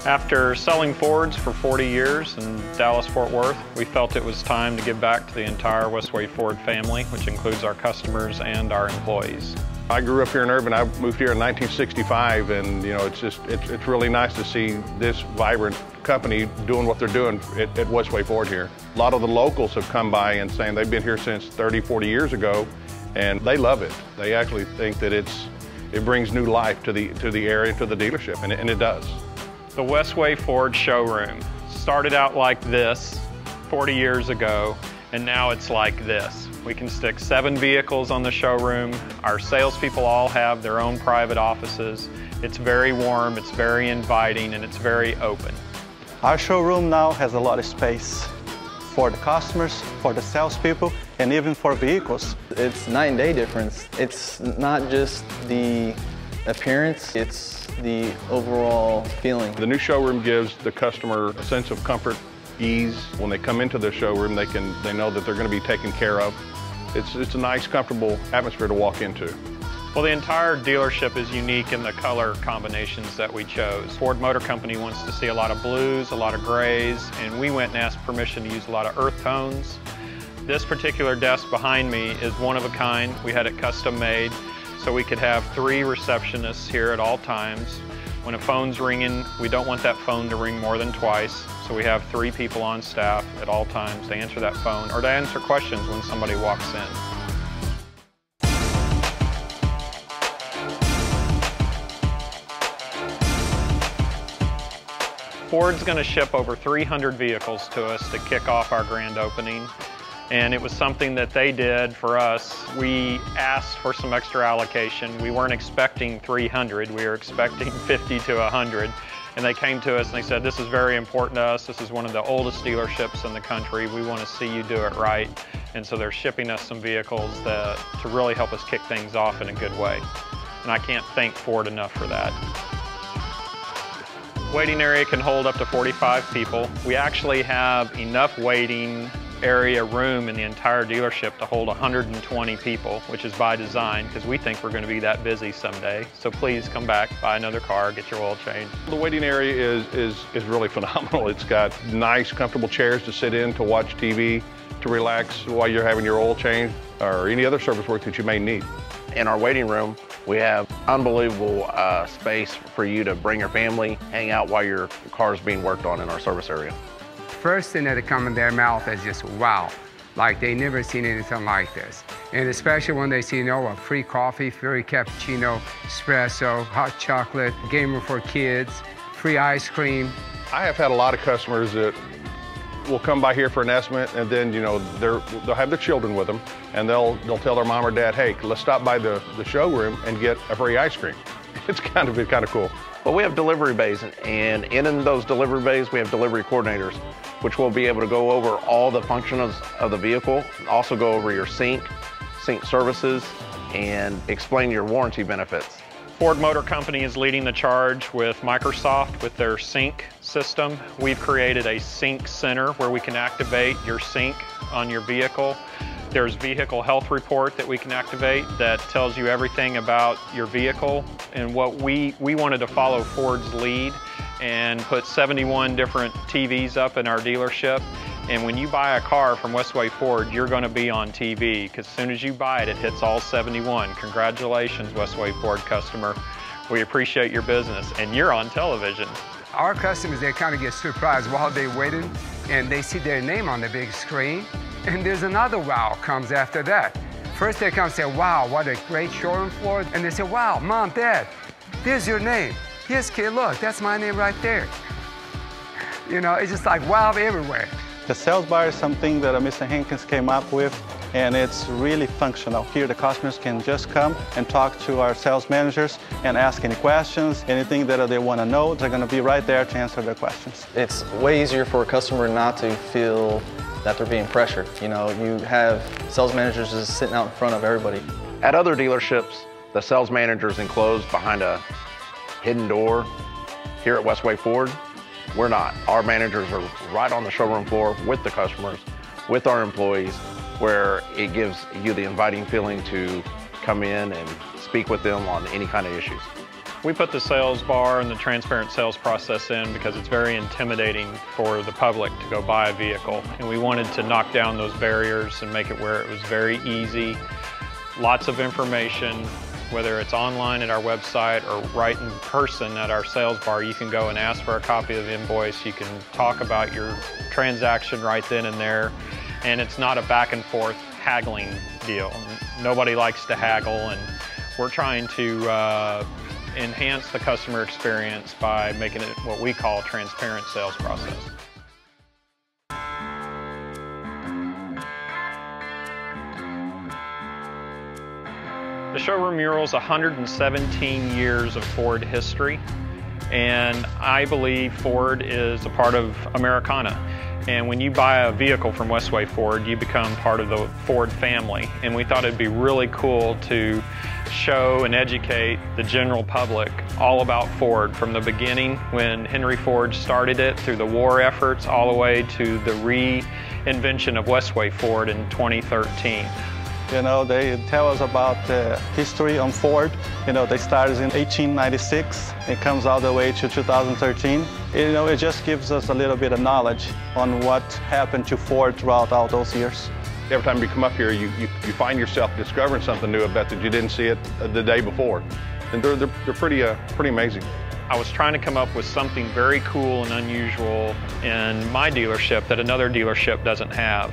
After selling Fords for 40 years in Dallas-Fort Worth, we felt it was time to give back to the entire Westway Ford family, which includes our customers and our employees. I grew up here in Irving. I moved here in 1965, and it's really nice to see this vibrant company doing what they're doing at Westway Ford here. A lot of the locals have come by and saying they've been here since 30, 40 years ago, and they love it. They actually think that it brings new life to the area, to the dealership, and it does. The Westway Ford showroom started out like this 40 years ago, and now it's like this. We can stick 7 vehicles on the showroom. Our salespeople all have their own private offices. It's very warm, it's very inviting, and it's very open. Our showroom now has a lot of space for the customers, for the salespeople, and even for vehicles. It's night and day difference. It's not just the appearance, it's the overall feeling. The new showroom gives the customer a sense of comfort, ease. When they come into the showroom, they know that they're going to be taken care of. It's a nice, comfortable atmosphere to walk into. Well, the entire dealership is unique in the color combinations that we chose. Ford Motor Company wants to see a lot of blues, a lot of grays, and we went and asked permission to use a lot of earth tones. This particular desk behind me is one of a kind. We had it custom made, so we could have 3 receptionists here at all times. When a phone's ringing, we don't want that phone to ring more than twice, so we have 3 people on staff at all times to answer that phone or to answer questions when somebody walks in. Ford's going to ship over 300 vehicles to us to kick off our grand opening. And it was something that they did for us. We asked for some extra allocation. We weren't expecting 300, we were expecting 50 to 100. And they came to us and they said, this is very important to us. This is one of the oldest dealerships in the country. We want to see you do it right. And so they're shipping us some vehicles to really help us kick things off in a good way. And I can't thank Ford enough for that. Waiting area can hold up to 45 people. We actually have enough waiting area room in the entire dealership to hold 120 people, which is by design because we think we're going to be that busy someday. So please come back, buy another car, get your oil changed. The waiting area is really phenomenal. It's got nice, comfortable chairs to sit in, to watch TV, to relax while you're having your oil change or any other service work that you may need. In our waiting room, we have unbelievable space for you to bring your family, hang out while your car is being worked on in our service area. First thing that comes in their mouth is just wow, like they never seen anything like this. And especially when they see, a free coffee, free cappuccino, espresso, hot chocolate, gamer for kids, free ice cream. I have had a lot of customers that will come by here for an estimate, and then they'll have their children with them, and they'll tell their mom or dad, hey, let's stop by the showroom and get a free ice cream. It's kind of cool. Well, we have delivery bays, and in those delivery bays, we have delivery coordinators, which will be able to go over all the functions of the vehicle, also go over your sync services, and explain your warranty benefits. Ford Motor Company is leading the charge with Microsoft with their sync system. We've created a sync center where we can activate your sync on your vehicle. There's vehicle health report that we can activate that tells you everything about your vehicle. And what we wanted to follow Ford's lead and put 71 different TVs up in our dealership. And when you buy a car from Westway Ford, you're going to be on TV because as soon as you buy it, it hits all 71. Congratulations, Westway Ford customer. We appreciate your business, and you're on television. Our customers, they kind of get surprised while they're waiting, and they see their name on the big screen. And there's another wow comes after that. First they come and say, wow, what a great showroom floor. And they say, wow, Mom, Dad, there's your name. Yes, kid, look, that's my name right there. It's just like wow everywhere. The sales bar is something that Mr. Hankins came up with, and it's really functional. Here the customers can just come and talk to our sales managers and ask any questions, anything that they want to know. They're going to be right there to answer their questions. It's way easier for a customer not to feel that they're being pressured. You have sales managers just sitting out in front of everybody. At other dealerships, the sales manager is enclosed behind a hidden door. Here at Westway Ford, we're not. Our managers are right on the showroom floor with the customers, with our employees, where it gives you the inviting feeling to come in and speak with them on any kind of issues. We put the sales bar and the transparent sales process in because it's very intimidating for the public to go buy a vehicle. And we wanted to knock down those barriers and make it where it was very easy. Lots of information, whether it's online at our website or right in person at our sales bar. You can go and ask for a copy of the invoice. You can talk about your transaction right then and there. And it's not a back and forth haggling deal. Nobody likes to haggle, and we're trying to enhance the customer experience by making it what we call a transparent sales process. The showroom mural is 117 years of Ford history, and I believe Ford is a part of Americana. And when you buy a vehicle from Westway Ford, you become part of the Ford family. And we thought it'd be really cool to show and educate the general public all about Ford from the beginning when Henry Ford started it, through the war efforts, all the way to the reinvention of Westway Ford in 2013. You know, they tell us about the history on Ford. You know, they started in 1896. It comes all the way to 2013. You know, it just gives us a little bit of knowledge on what happened to Ford throughout all those years. Every time you come up here, you find yourself discovering something new, I bet, that you didn't see it the day before. And they're pretty amazing. I was trying to come up with something very cool and unusual in my dealership that another dealership doesn't have.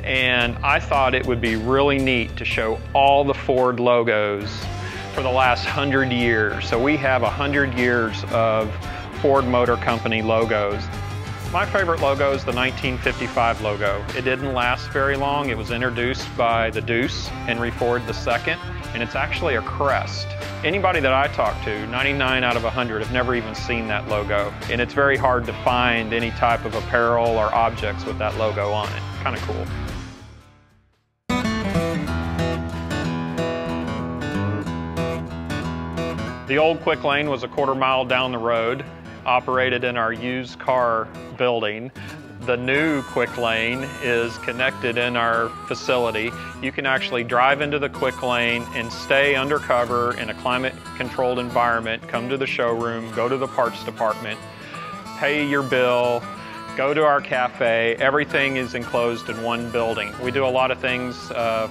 And I thought it would be really neat to show all the Ford logos for the last 100 years. So we have 100 years of Ford Motor Company logos. My favorite logo is the 1955 logo. It didn't last very long. It was introduced by the Deuce, Henry Ford II, and it's actually a crest. Anybody that I talk to, 99 out of 100, have never even seen that logo. And it's very hard to find any type of apparel or objects with that logo on it. Kind of cool. The old Quick Lane was a quarter-mile down the road, operated in our used car building. The new Quick Lane is connected in our facility. You can actually drive into the Quick Lane and stay undercover in a climate-controlled environment, come to the showroom, go to the parts department, pay your bill, go to our cafe. Everything is enclosed in one building. We do a lot of things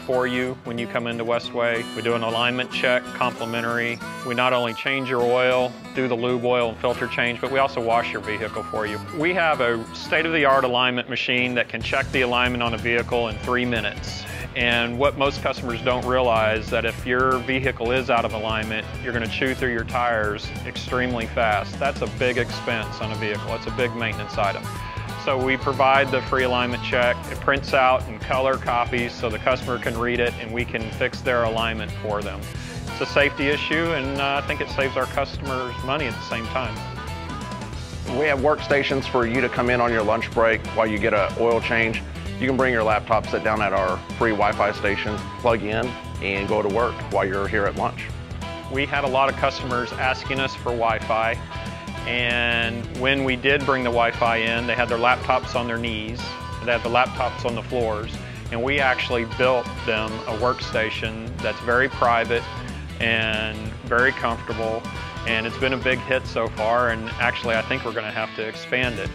for you when you come into Westway. We do an alignment check, complimentary. We not only change your oil, do the lube oil and filter change, but we also wash your vehicle for you. We have a state-of-the-art alignment machine that can check the alignment on a vehicle in 3 minutes. And what most customers don't realize, that if your vehicle is out of alignment, you're going to chew through your tires extremely fast. That's a big expense on a vehicle. It's a big maintenance item. So we provide the free alignment check. It prints out in color copies so the customer can read it and we can fix their alignment for them. It's a safety issue, and I think it saves our customers money at the same time. We have workstations for you to come in on your lunch break while you get an oil change. You can bring your laptop, sit down at our free Wi-Fi station, plug in, and go to work while you're here at lunch. We had a lot of customers asking us for Wi-Fi, and when we did bring the Wi-Fi in, they had their laptops on their knees, they had the laptops on the floors, and we actually built them a workstation that's very private and very comfortable, and it's been a big hit so far, and actually I think we're going to have to expand it.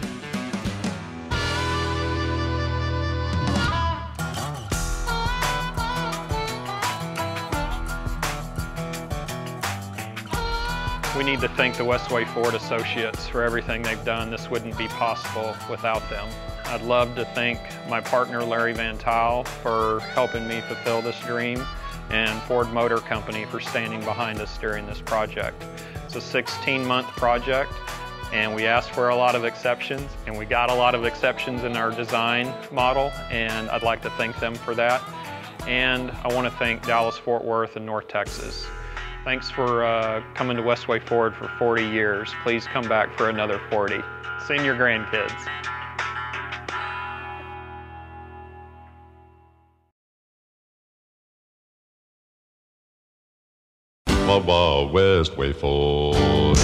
We need to thank the Westway Ford associates for everything they've done. This wouldn't be possible without them. I'd love to thank my partner Larry Van Tuyl for helping me fulfill this dream, and Ford Motor Company for standing behind us during this project. It's a 16-month project, and we asked for a lot of exceptions, and we got a lot of exceptions in our design model, and I'd like to thank them for that. And I want to thank Dallas, Fort Worth, and North Texas. Thanks for coming to Westway Ford for 40 years. Please come back for another 40. Send your grandkids. Westway Ford.